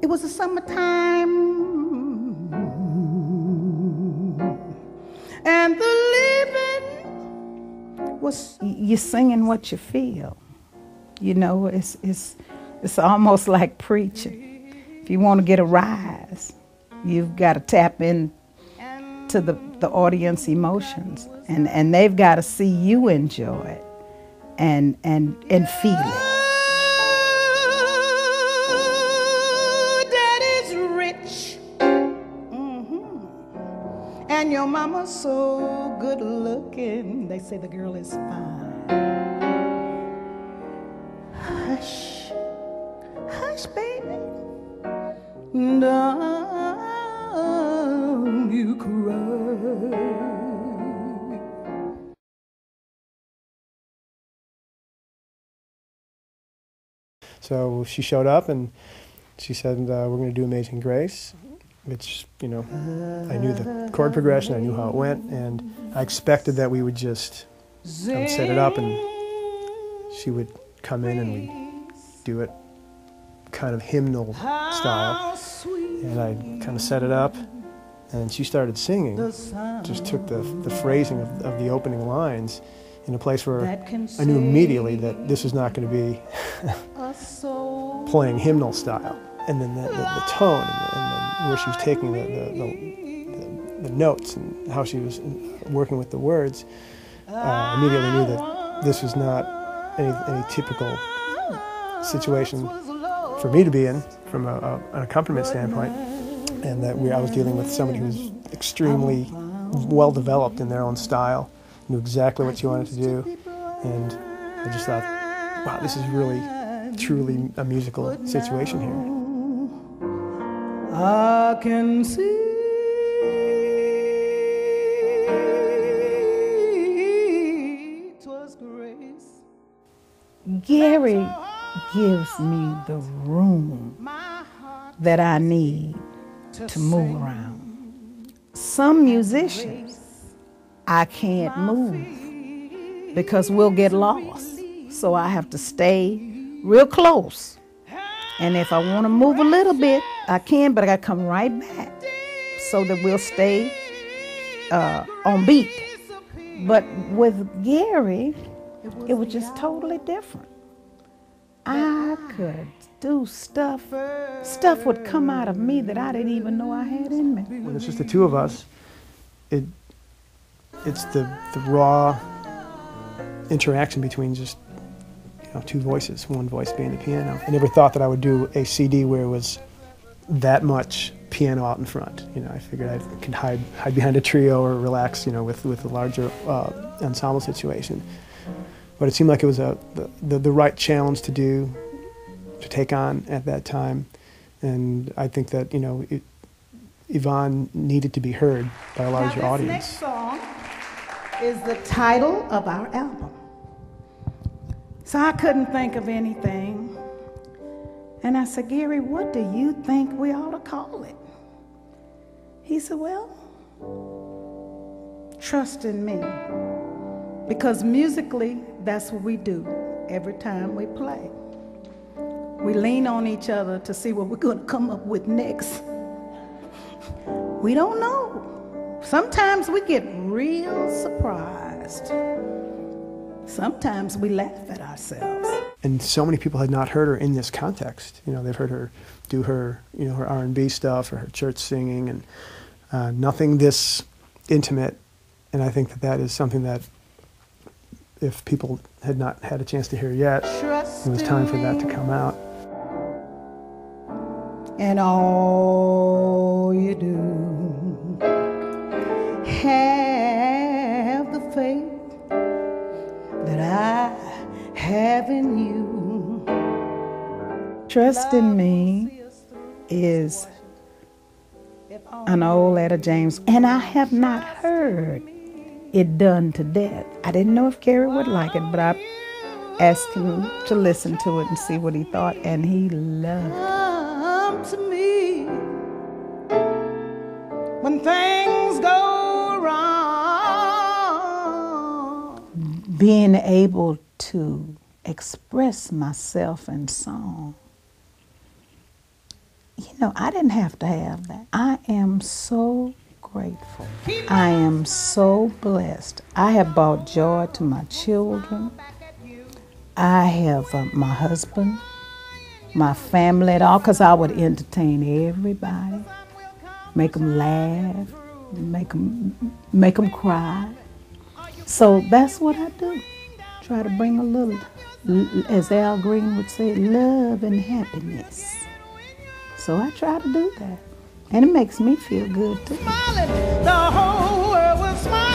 It was the summertime, and the living was, you're singing what you feel. You know, it's almost like preaching. If you want to get a rise, you've got to tap into the audience emotions, and they've got to see you enjoy it and feel it. Daddy's rich, and your mama's so good looking. They say the girl is fine. Hush, hush, baby, don't you cry. So she showed up and she said, we're going to do Amazing Grace, which, you know, I knew the chord progression, I knew how it went, and I expected that we would just set it up and she would come in and we'd do it kind of hymnal style. And I kind of set it up and she started singing, just took the phrasing of the opening lines in a place where I knew immediately that this was not going to be playing hymnal style. And then the tone and then where she was taking the notes and how she was working with the words, I immediately knew that this was not any typical situation for me to be in from an accompaniment standpoint, and that I was dealing with somebody who was extremely well developed in their own style, knew exactly what she wanted to do, and I just thought, wow, this is really, truly a musical situation here. I can see 'twas grace. Gary gives me the room that I need to move around. Some musicians, I can't move because we'll get lost. So I have to stay real close. And if I want to move a little bit, I can, but I got to come right back so that we'll stay on beat. But with Gary, it was just totally different. I could do stuff would come out of me that I didn't even know I had in me. When it's just the two of us, it's the raw interaction between just, you know, two voices, one voice being the piano. I never thought that I would do a CD where it was that much piano out in front. You know, I figured I could hide behind a trio or relax, you know, with a larger ensemble situation. But it seemed like it was the right challenge to take on at that time. And I think that, you know, Yvonne needed to be heard by a larger audience. Next song is the title of our album. So I couldn't think of anything. And I said, Gary, what do you think we ought to call it? He said, well, trust in me. Because musically, that's what we do every time we play. We lean on each other to see what we're going to come up with next. We don't know. Sometimes we get real surprised. Sometimes we laugh at ourselves. And so many people had not heard her in this context. You know, they've heard her do her, you know, her R&B stuff or her church singing, and nothing this intimate. And I think that is something that, if people had not had a chance to hear yet, it was time for that to come out. And all you do, have the faith that I have in you. Trust in Me is an old Etta James, and I have not heard it done to death. I didn't know if Gary would like it, but I asked him to listen to it and see what he thought, and he loved it. To me, when things go wrong, being able to express myself in song, you know, I didn't have to have that. I am so grateful. I am so blessed. I have brought joy to my children. I have my husband, my family at all, because I would entertain everybody, make them laugh, make them cry. So that's what I do. Try to bring a little, as Al Green would say, love and happiness. So I try to do that. And it makes me feel good too. The whole world was smiling.